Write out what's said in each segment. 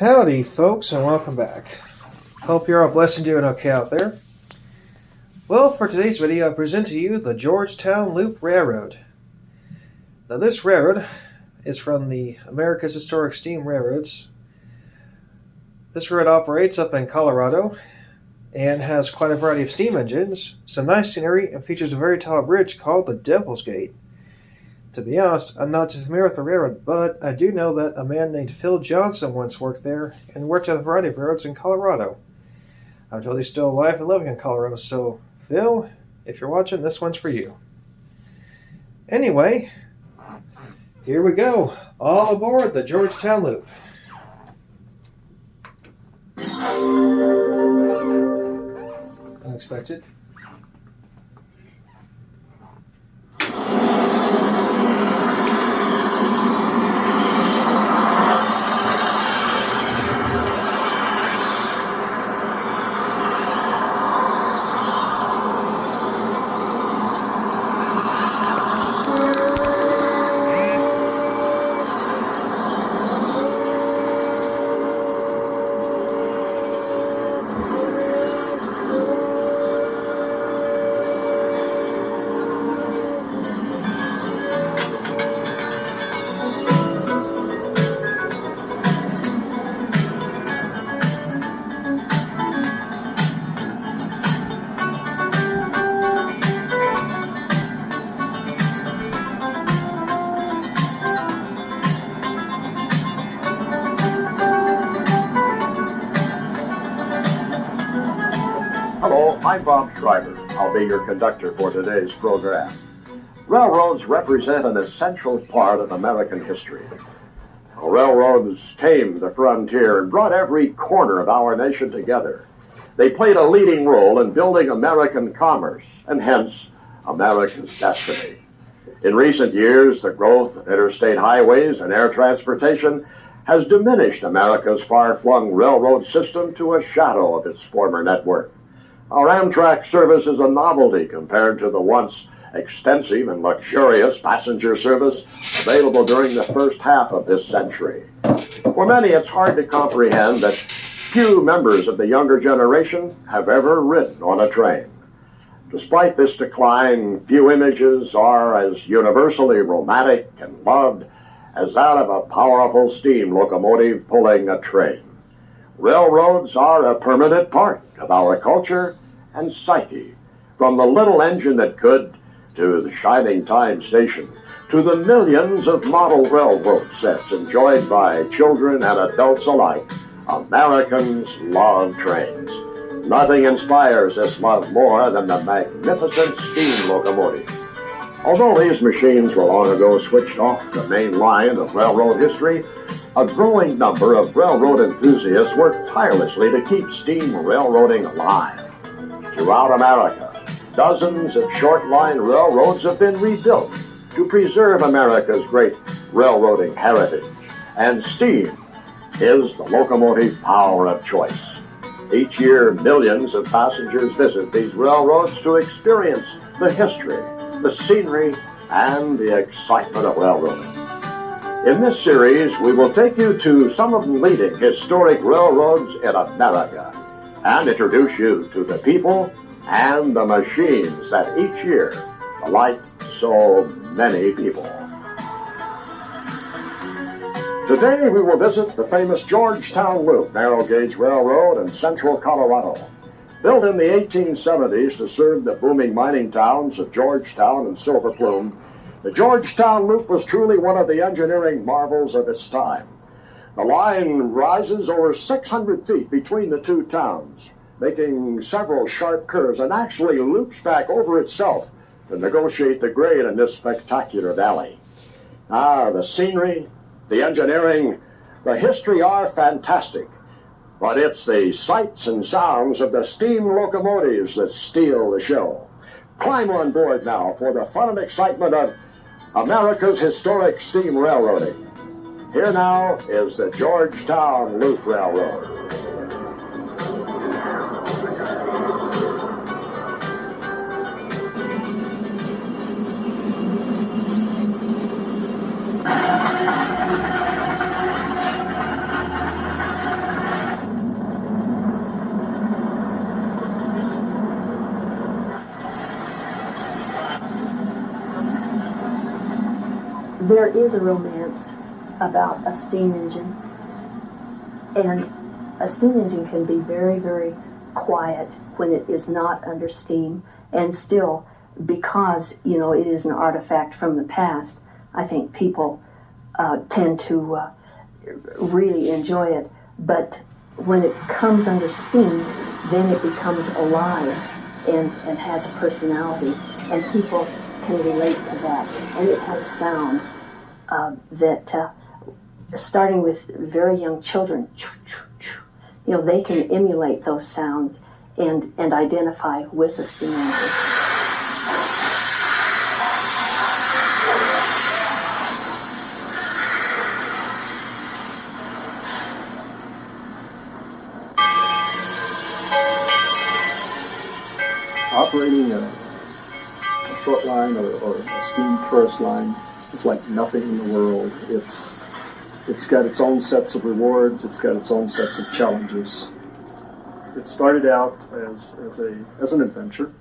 Howdy, folks, and welcome back. Hope you're all blessed and doing okay out there. Well, for today's video, I present to you the Georgetown Loop Railroad. Now, this railroad is from the America's Historic Steam Railroads. This railroad operates up in Colorado and has quite a variety of steam engines, some nice scenery, and features a very tall bridge called the Devil's Gate. To be honest, I'm not too familiar with the railroad, but I do know that a man named Phil Johnson once worked there and worked at a variety of railroads in Colorado. I'm told he's still alive and living in Colorado, so Phil, if you're watching, this one's for you. Anyway, here we go. All aboard the Georgetown Loop. Unexpected. Hello, I'm Bob Schreiber. I'll be your conductor for today's program. Railroads represent an essential part of American history. Railroads tamed the frontier and brought every corner of our nation together. They played a leading role in building American commerce and hence America's destiny. In recent years, the growth of interstate highways and air transportation has diminished America's far-flung railroad system to a shadow of its former network. Our Amtrak service is a novelty compared to the once extensive and luxurious passenger service available during the first half of this century. For many, it's hard to comprehend that few members of the younger generation have ever ridden on a train. Despite this decline, few images are as universally romantic and loved as that of a powerful steam locomotive pulling a train. Railroads are a permanent part of our culture and psyche, from the little engine that could, to the shining time station, to the millions of model railroad sets enjoyed by children and adults alike. Americans love trains. Nothing inspires this love more than the magnificent steam locomotive. Although these machines were long ago switched off the main line of railroad history, a growing number of railroad enthusiasts work tirelessly to keep steam railroading alive. Throughout America, dozens of short-line railroads have been rebuilt to preserve America's great railroading heritage, and steam is the locomotive power of choice. Each year, millions of passengers visit these railroads to experience the history, the scenery, and the excitement of railroading. In this series, we will take you to some of the leading historic railroads in America and introduce you to the people and the machines that each year delight so many people. Today we will visit the famous Georgetown Loop narrow gauge railroad in central Colorado. Built in the 1870s to serve the booming mining towns of Georgetown and Silver Plume, the Georgetown Loop was truly one of the engineering marvels of its time. The line rises over 600 feet between the two towns, making several sharp curves, and actually loops back over itself to negotiate the grade in this spectacular valley. The scenery, the engineering, the history are fantastic, but it's the sights and sounds of the steam locomotives that steal the show. Climb on board now for the fun and excitement of America's historic steam railroading. Here now is the Georgetown Loop Railroad. there is a romance about a steam engine, and a steam engine can be very, very quiet when it is not under steam, and still, because it is an artifact from the past, I think people tend to really enjoy it. But when it comes under steam, then it becomes alive and has a personality, and people can relate to that. And it has sounds that, starting with very young children, they can emulate those sounds and identify with the steam engine. Operating a short line or a steam tourist line is like nothing in the world. It's got its own sets of rewards. It's got its own sets of challenges. It started out as an adventure.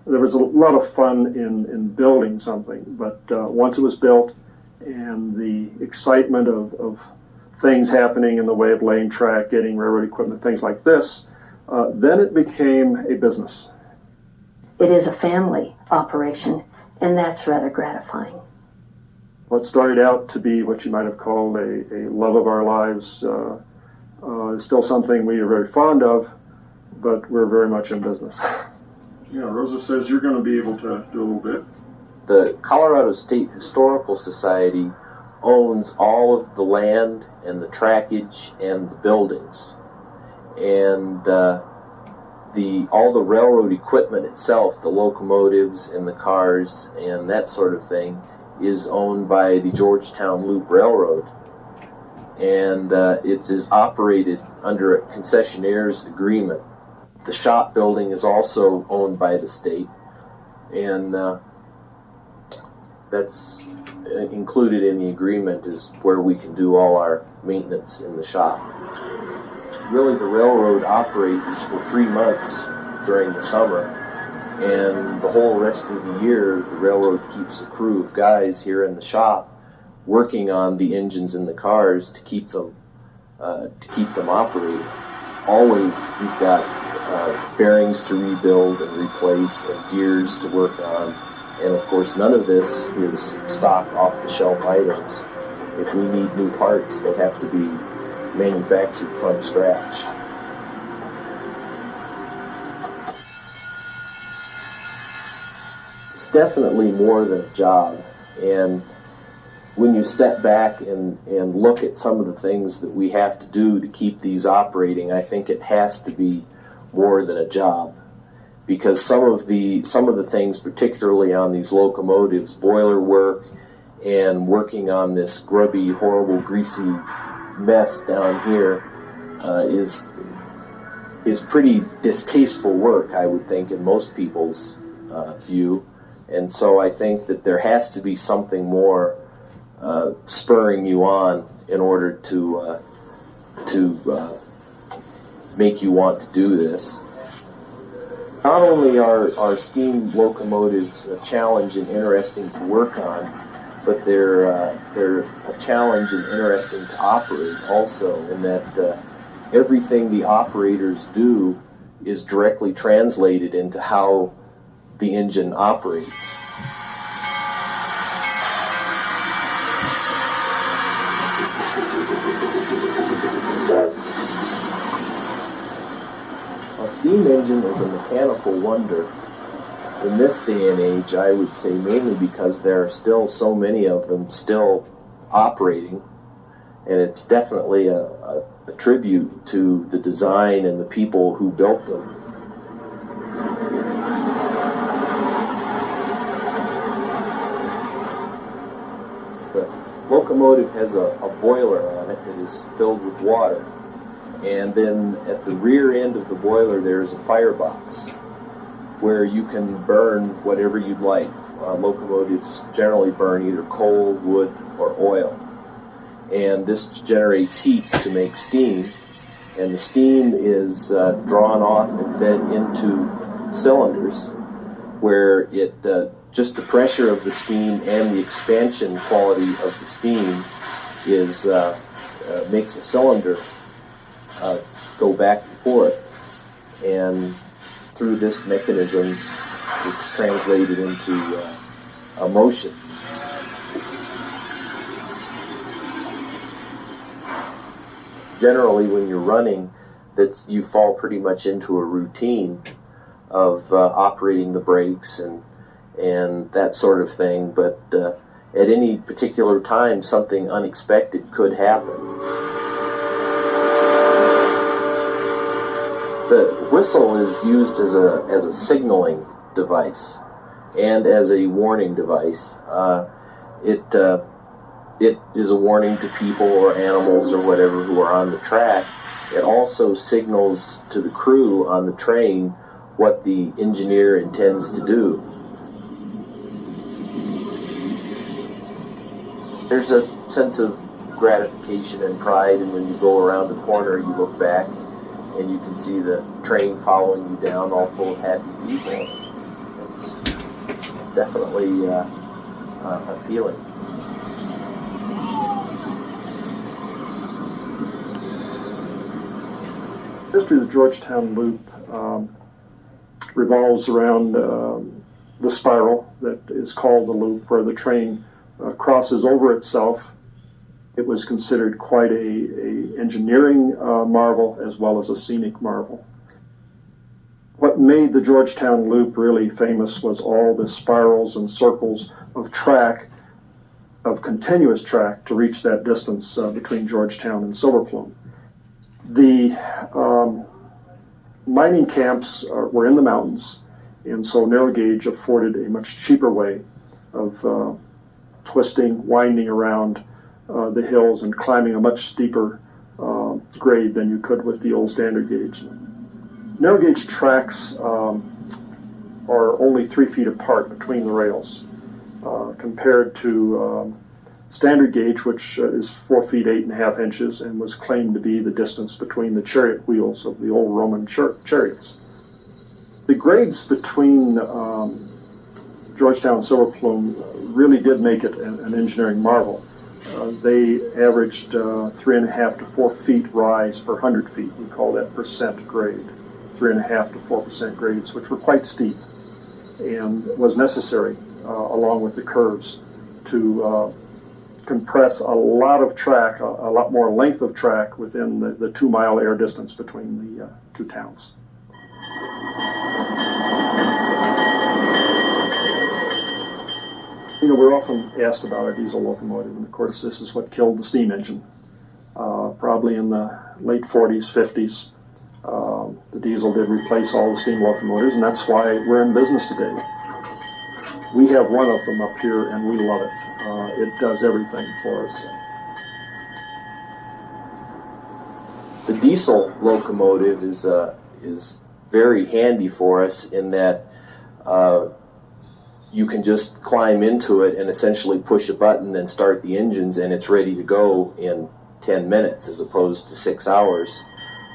There was a lot of fun in building something, but once it was built and the excitement of things happening in the way of laying track, getting railroad equipment, things like this, then it became a business. It is a family operation, and that's rather gratifying. What started out to be what you might have called a love of our lives is still something we are very fond of, but we're very much in business. Yeah, Rosa says you're going to be able to do a little bit. The Colorado State Historical Society owns all of the land and the trackage and the buildings, and all the railroad equipment itself, the locomotives and the cars and that sort of thing, is owned by the Georgetown Loop Railroad, and it is operated under a concessionaire's agreement. The shop building is also owned by the state, and that's included in the agreement is where we can do all our maintenance in the shop. Really, the railroad operates for 3 months during the summer, and the whole rest of the year the railroad keeps a crew of guys here in the shop working on the engines in the cars to keep them operating. Always we've got bearings to rebuild and replace and gears to work on. And of course, none of this is stock off-the-shelf items. If we need new parts, they have to be manufactured from scratch. It's definitely more than a job. And when you step back and look at some of the things that we have to do to keep these operating, I think it has to be more than a job. Because some of the things, particularly on these locomotives, boiler work and working on this grubby, horrible, greasy mess down here is pretty distasteful work, I would think, in most people's view. And so I think that there has to be something more spurring you on in order to make you want to do this. Not only are steam locomotives a challenge and interesting to work on, but they're a challenge and interesting to operate also, in that everything the operators do is directly translated into how the engine operates. A steam engine is a mechanical wonder. In this day and age, I would say mainly because there are still so many of them still operating, and it's definitely a tribute to the design and the people who built them. The locomotive has a boiler on it that is filled with water, and then at the rear end of the boiler there is a firebox where you can burn whatever you'd like. Locomotives generally burn either coal, wood, or oil. And this generates heat to make steam, and the steam is drawn off and fed into cylinders, where it just the pressure of the steam and the expansion quality of the steam is makes a cylinder go back and forth, and through this mechanism it's translated into a motion. Generally, when you're running, you fall pretty much into a routine of operating the brakes and that sort of thing, but at any particular time something unexpected could happen. The whistle is used as a signaling device and as a warning device. It is a warning to people or animals or whatever who are on the track. It also signals to the crew on the train what the engineer intends to do. There's a sense of gratification and pride, and when you go around the corner, you look back and you can see the train following you down, all full of happy people. It's definitely a feeling. The history of the Georgetown Loop revolves around the spiral that is called the loop, where the train crosses over itself. It was considered quite a engineering marvel as well as a scenic marvel. What made the Georgetown Loop really famous was all the spirals and circles of track, of continuous track, to reach that distance between Georgetown and Silver Plume. The mining camps were in the mountains, and so narrow gauge afforded a much cheaper way of twisting, winding around the hills and climbing a much steeper grade than you could with the old standard gauge. Narrow gauge tracks are only 3 feet apart between the rails, compared to standard gauge, which is 4 feet 8.5 inches, and was claimed to be the distance between the chariot wheels of the old Roman chariots. The grades between Georgetown and Silver Plume really did make it an engineering marvel. They averaged 3.5 to 4 feet rise per 100 feet. We call that percent grade, 3.5 to 4% grades, which were quite steep and was necessary along with the curves to compress a lot of track, a lot more length of track within the 2 mile air distance between the two towns. You know, we're often asked about our diesel locomotive, and of course this is what killed the steam engine. Probably in the late 40s, 50s, the diesel did replace all the steam locomotives, and that's why we're in business today. We have one of them up here, and we love it. It does everything for us. The diesel locomotive is very handy for us in that you can just climb into it and essentially push a button and start the engines, and it's ready to go in 10 minutes as opposed to 6 hours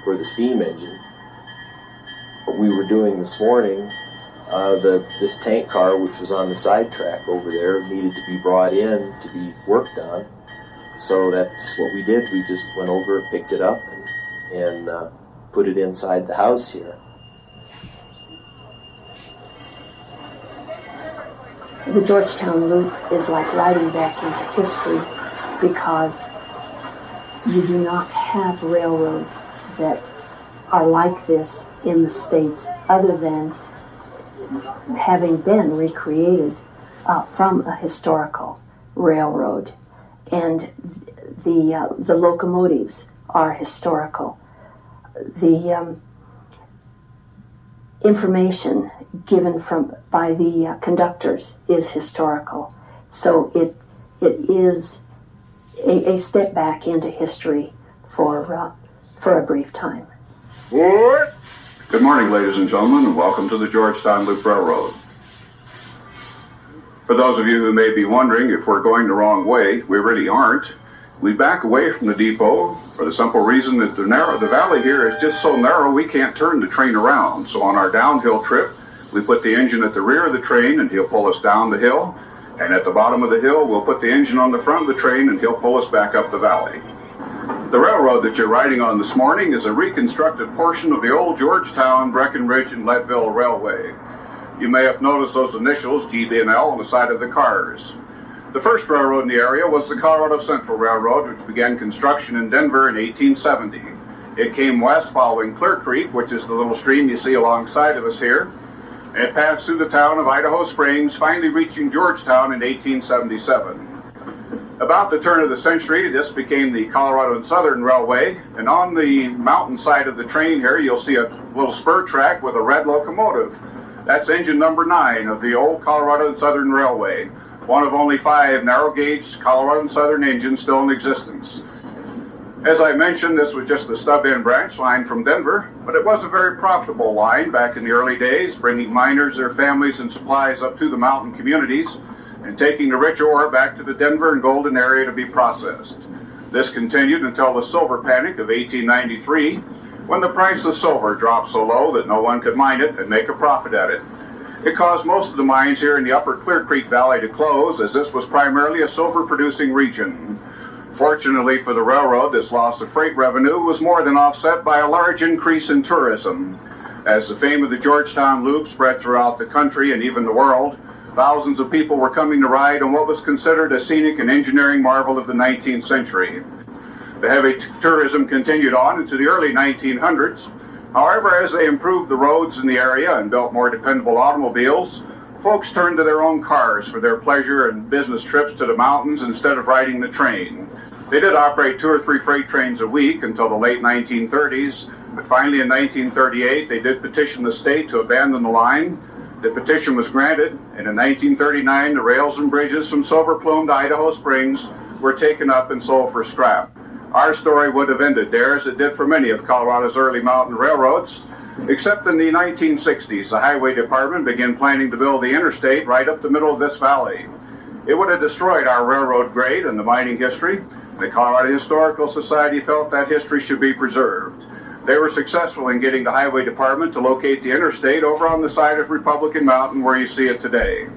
for the steam engine. What we were doing this morning, this tank car, which was on the side track over there, needed to be brought in to be worked on. So that's what we did. We just went over, picked it up, and put it inside the house here. The Georgetown Loop is like riding back into history because you do not have railroads that are like this in the States, other than having been recreated from a historical railroad. And the locomotives are historical. The information given by the conductors is historical. So it is a step back into history for a brief time. Good morning, ladies and gentlemen, and welcome to the Georgetown Loop Railroad. For those of you who may be wondering if we're going the wrong way, we really aren't. We back away from the depot for the simple reason that the valley here is just so narrow we can't turn the train around. So on our downhill trip, We put the engine at the rear of the train and he'll pull us down the hill. And at the bottom of the hill, we'll put the engine on the front of the train and he'll pull us back up the valley. The railroad that you're riding on this morning is a reconstructed portion of the old Georgetown, Breckenridge, and Leadville Railway. You may have noticed those initials, GB and L, on the side of the cars. The first railroad in the area was the Colorado Central Railroad, which began construction in Denver in 1870. It came west following Clear Creek, which is the little stream you see alongside of us here. It passed through the town of Idaho Springs, finally reaching Georgetown in 1877. About the turn of the century, this became the Colorado and Southern Railway, and on the mountain side of the train here, you'll see a little spur track with a red locomotive. That's engine number 9 of the old Colorado and Southern Railway, one of only 5 narrow-gauge Colorado and Southern engines still in existence. As I mentioned, this was just the stub-in branch line from Denver, but it was a very profitable line back in the early days, bringing miners, their families, and supplies up to the mountain communities, and taking the rich ore back to the Denver and Golden area to be processed. This continued until the silver panic of 1893, when the price of silver dropped so low that no one could mine it and make a profit at it. It caused most of the mines here in the upper Clear Creek Valley to close, as this was primarily a silver-producing region. Fortunately for the railroad, this loss of freight revenue was more than offset by a large increase in tourism. As the fame of the Georgetown Loop spread throughout the country and even the world, thousands of people were coming to ride on what was considered a scenic and engineering marvel of the 19th century. The heavy tourism continued on into the early 1900s. However, as they improved the roads in the area and built more dependable automobiles, folks turned to their own cars for their pleasure and business trips to the mountains instead of riding the train. They did operate 2 or 3 freight trains a week until the late 1930s, but finally in 1938 they did petition the state to abandon the line. The petition was granted, and in 1939 the rails and bridges from Silver Plume to Idaho Springs were taken up and sold for scrap. Our story would have ended there, as it did for many of Colorado's early mountain railroads, except in the 1960s the Highway Department began planning to build the interstate right up the middle of this valley. It would have destroyed our railroad grade and the mining history. The Colorado Historical Society felt that history should be preserved. They were successful in getting the Highway Department to locate the interstate over on the side of Republican Mountain where you see it today.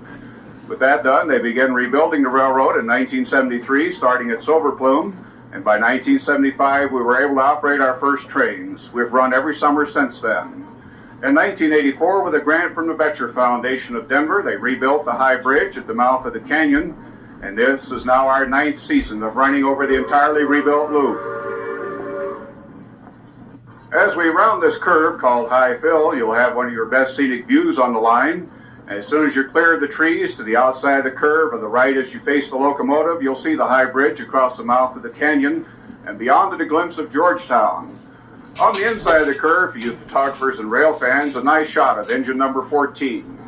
With that done, they began rebuilding the railroad in 1973, starting at Silver Plume, and by 1975 we were able to operate our first trains. We've run every summer since then. In 1984, with a grant from the Betcher Foundation of Denver, they rebuilt the high bridge at the mouth of the canyon, and this is now our 9th season of running over the entirely rebuilt loop. As we round this curve called High Fill, you'll have one of your best scenic views on the line. As soon as you clear the trees to the outside of the curve, on the right as you face the locomotive, you'll see the high bridge across the mouth of the canyon, and beyond it a glimpse of Georgetown. On the inside of the curve, for you photographers and rail fans, a nice shot of engine number 14.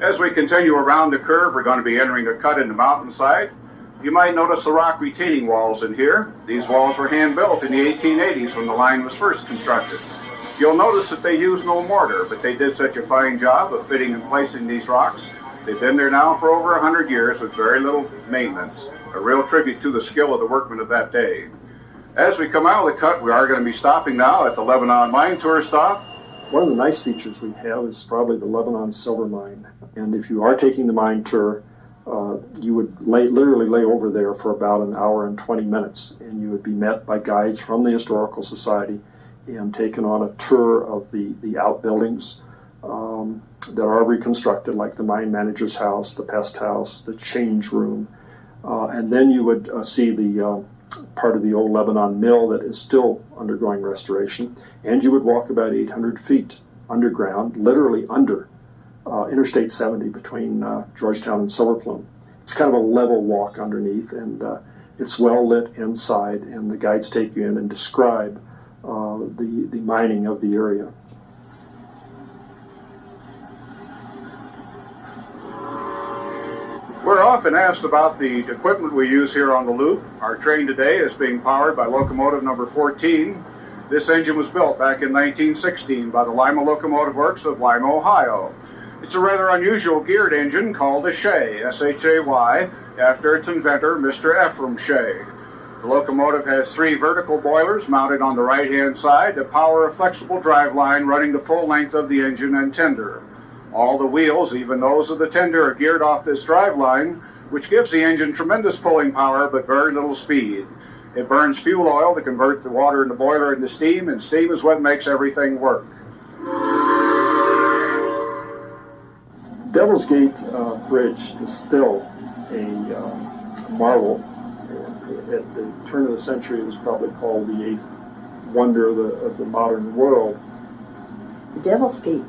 As we continue around the curve, we're going to be entering a cut in the mountainside. You might notice the rock retaining walls in here. These walls were hand-built in the 1880s when the line was first constructed. You'll notice that they use no mortar, but they did such a fine job of fitting and placing these rocks. They've been there now for over 100 years with very little maintenance, a real tribute to the skill of the workmen of that day. As we come out of the cut, we are going to be stopping now at the Lebanon Mine Tour stop. One of the nice features we have is probably the Lebanon Silver Mine. And if you are taking the mine tour, you would literally lay over there for about an hour and 20 minutes, and you would be met by guides from the Historical Society and taken on a tour of the outbuildings that are reconstructed, like the mine manager's house, the pest house, the change room. And then you would see the part of the old Lebanon mill that is still undergoing restoration, and you would walk about 800 feet underground, literally under Interstate 70 between Georgetown and Silver Plume. It's kind of a level walk underneath, and it's well lit inside, and the guides take you in and describe the mining of the area. We're often asked about the equipment we use here on the loop. Our train today is being powered by locomotive number 14. This engine was built back in 1916 by the Lima Locomotive Works of Lima, Ohio. It's a rather unusual geared engine called a Shay, S-H-A-Y, after its inventor, Mr. Ephraim Shea. The locomotive has 3 vertical boilers mounted on the right-hand side to power a flexible drive line running the full length of the engine and tender. All the wheels, even those of the tender, are geared off this drive line, which gives the engine tremendous pulling power but very little speed. It burns fuel oil to convert the water in the boiler into steam, and steam is what makes everything work. Devil's Gate Bridge is still a marvel. At the turn of the century, it was probably called the 8th wonder of the modern world. The Devil's Gate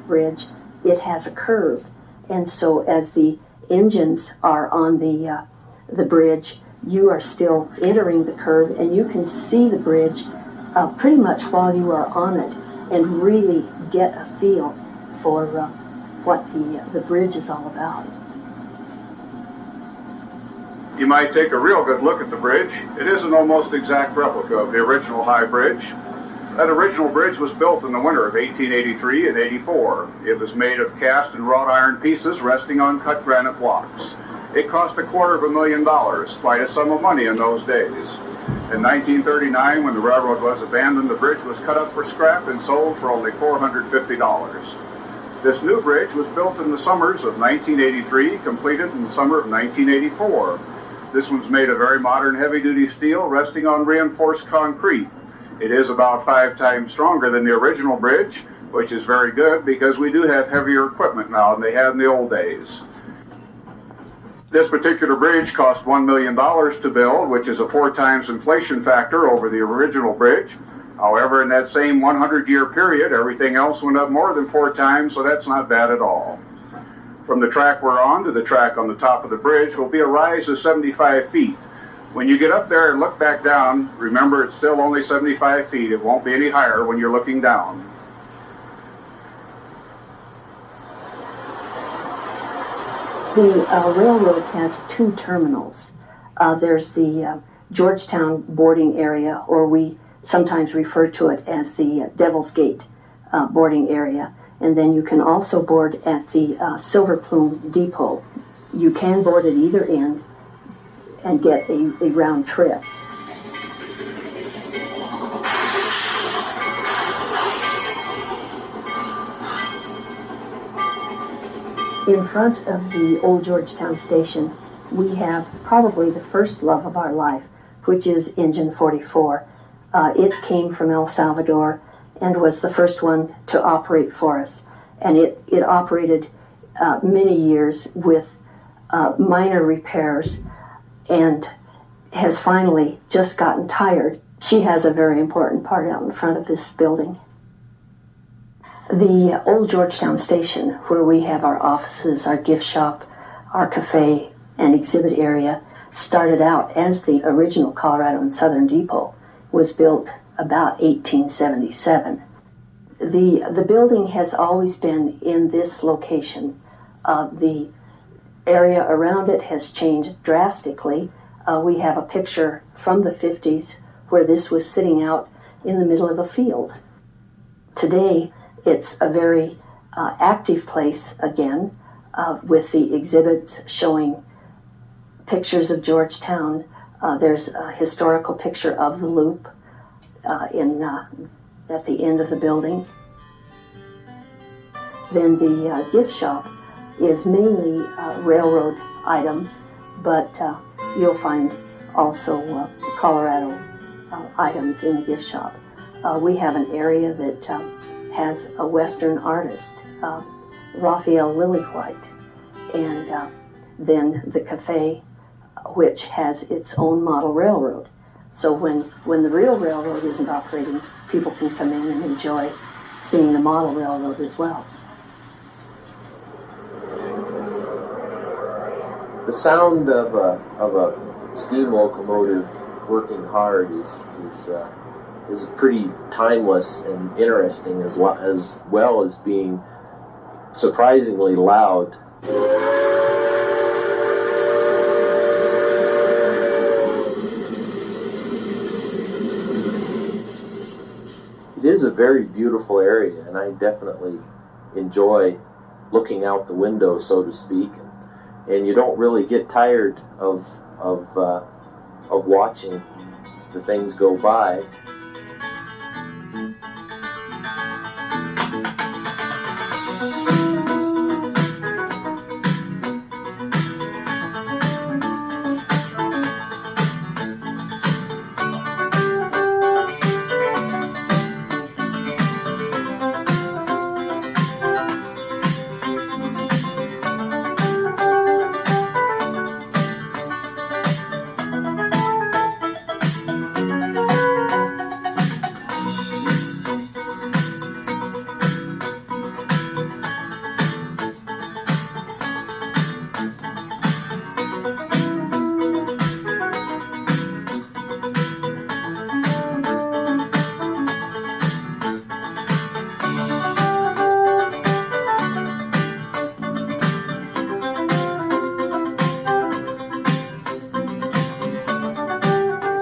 Bridge, it has a curve, and so as the engines are on the bridge, you are still entering the curve, and you can see the bridge pretty much while you are on it, and really get a feel for what the bridge is all about. You might take a real good look at the bridge. It is an almost exact replica of the original High Bridge. That original bridge was built in the winter of 1883 and 84. It was made of cast and wrought iron pieces resting on cut granite blocks. It cost $250,000, quite a sum of money in those days. In 1939, when the railroad was abandoned, the bridge was cut up for scrap and sold for only $450. This new bridge was built in the summers of 1983, completed in the summer of 1984. This one's made of very modern heavy-duty steel resting on reinforced concrete. It is about 5 times stronger than the original bridge, which is very good because we do have heavier equipment now than they had in the old days. This particular bridge cost $1 million to build, which is a 4 times inflation factor over the original bridge. However, in that same 100-year period, everything else went up more than 4 times, so that's not bad at all. From the track we're on to the track on the top of the bridge will be a rise of 75 feet. When you get up there and look back down, remember it's still only 75 feet. It won't be any higher when you're looking down. The railroad has 2 terminals. There's the Georgetown boarding area, or we sometimes refer to it as the Devil's Gate boarding area. And then you can also board at the Silver Plume Depot. You can board at either end and get a round trip. In front of the old Georgetown station, we have probably the first love of our life, which is Engine 44. It came from El Salvador and was the first one to operate for us. And it operated many years with minor repairs and has finally just gotten tired. She has a very important part out in front of this building. The old Georgetown station, where we have our offices, our gift shop, our cafe, and exhibit area, started out as the original Colorado and Southern Depot, was built about 1877. The building has always been in this location. The area around it has changed drastically. We have a picture from the 50s where this was sitting out in the middle of a field. Today, it's a very active place again, with the exhibits showing pictures of Georgetown. There's a historical picture of the loop at the end of the building. Then the gift shop is mainly railroad items, but you'll find also Colorado items in the gift shop. We have an area that has a Western artist, Raphael Lillywhite, and then the cafe, which has its own model railroad. So when the real railroad isn't operating, people can come in and enjoy seeing the model railroad as well. The sound of a steam locomotive working hard is pretty timeless and interesting, as well as being surprisingly loud. It is a very beautiful area, and I definitely enjoy looking out the window, so to speak, and you don't really get tired of watching the things go by.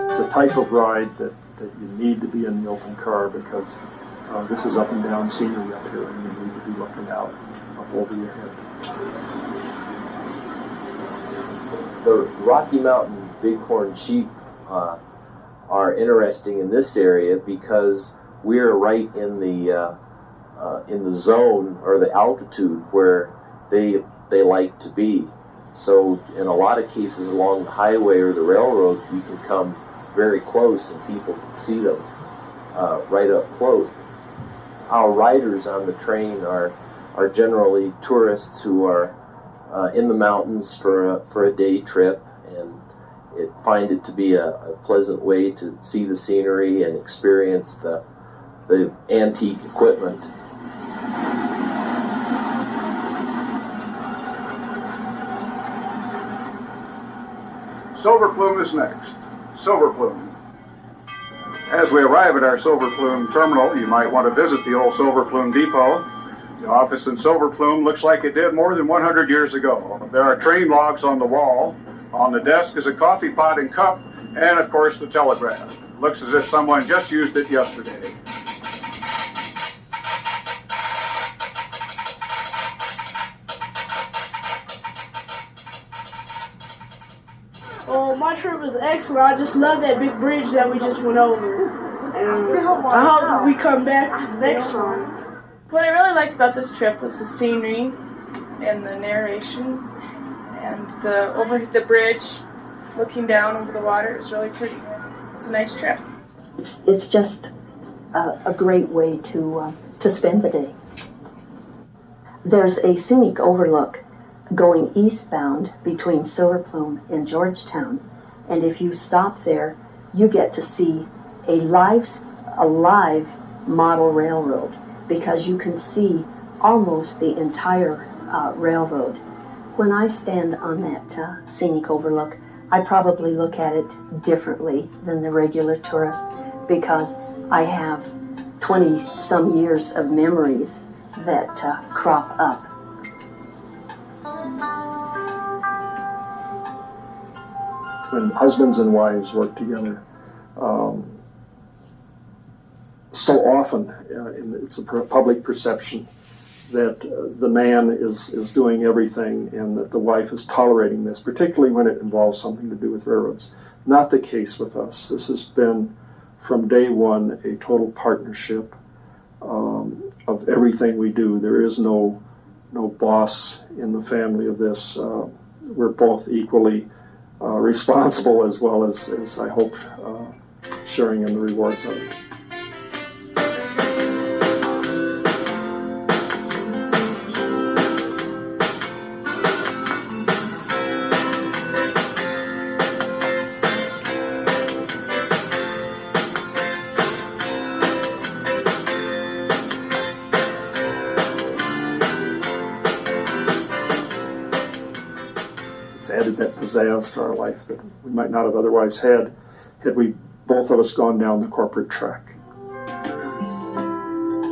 It's a type of ride that you need to be in the open car because this is up and down scenery up here, and you need to be looking out up over your head. The Rocky Mountain bighorn sheep are interesting in this area because we're right in the zone or the altitude where they like to be. So in a lot of cases along the highway or the railroad, we can come very close and people can see them right up close. Our riders on the train are generally tourists who are in the mountains for a day trip and find it to be a pleasant way to see the scenery and experience the antique equipment. Silver Plume is next. Silver Plume. As we arrive at our Silver Plume terminal, you might want to visit the old Silver Plume depot. The office in Silver Plume looks like it did more than 100 years ago. There are train logs on the wall. On the desk is a coffee pot and cup, and of course the telegraph. Looks as if someone just used it yesterday. Well, my trip was excellent. I just love that big bridge that we just went over. And I hope we come back next time. What I really liked about this trip was the scenery and the narration and over the bridge, looking down over the water. It was really pretty. It was a nice trip. It's just a great way to spend the day. There's a scenic overlook going eastbound between Silver Plume and Georgetown, and if you stop there, you get to see a live model railroad because you can see almost the entire railroad. When I stand on that scenic overlook, I probably look at it differently than the regular tourist because I have 20-some years of memories that crop up. When husbands and wives work together, so often it's a public perception that the man is doing everything and that the wife is tolerating this, particularly when it involves something to do with railroads. Not the case with us. This has been, from day one, a total partnership of everything we do. There is no boss in the family of this. We're both equally responsible as well as I hope sharing in the rewards of it. It's added that pizzazz to our life that we might not have otherwise had we both of us gone down the corporate track.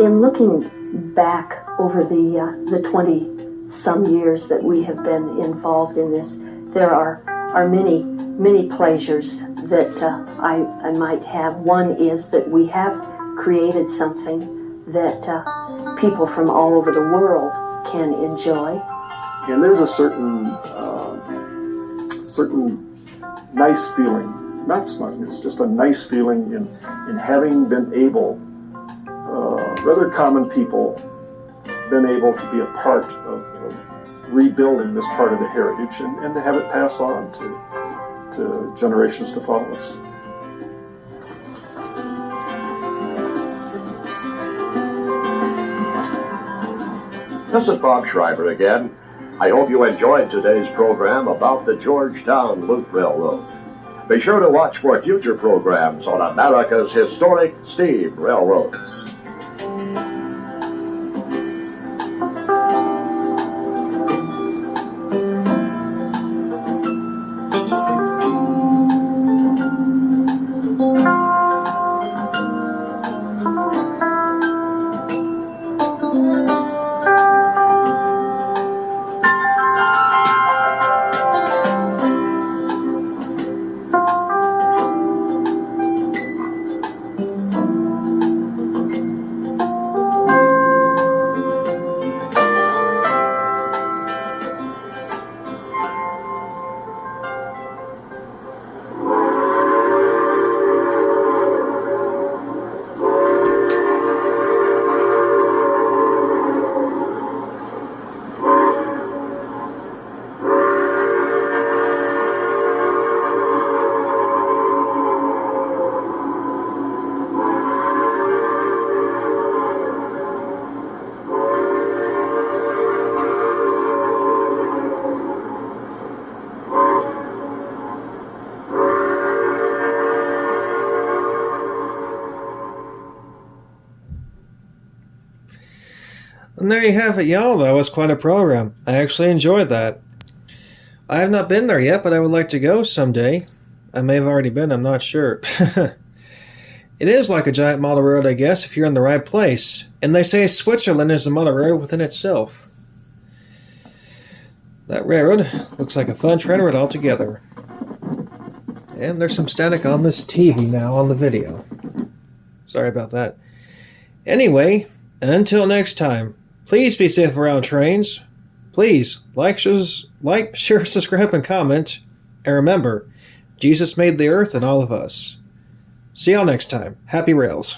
In looking back over the 20-some years that we have been involved in this, there are many pleasures that I might have. One is that we have created something that people from all over the world can enjoy. And there's a certain certain nice feeling, not smugness, just a nice feeling in having been able, rather common people, been able to be a part of rebuilding this part of the heritage and to have it pass on to generations to follow us. This is Bob Schreiber again. I hope you enjoyed today's program about the Georgetown Loop Railroad. Be sure to watch for future programs on America's historic steam railroads. And there you have it, y'all. That was quite a program. I actually enjoyed that. I have not been there yet, but I would like to go someday. I may have already been, I'm not sure. It is like a giant model road, I guess, if you're in the right place. And they say Switzerland is a model road within itself. That railroad looks like a fun train ride altogether. And there's some static on this TV now on the video. Sorry about that. Anyway, until next time, please be safe around trains. Please like, share, subscribe, and comment. And remember, Jesus made the earth and all of us. See y'all next time. Happy Rails.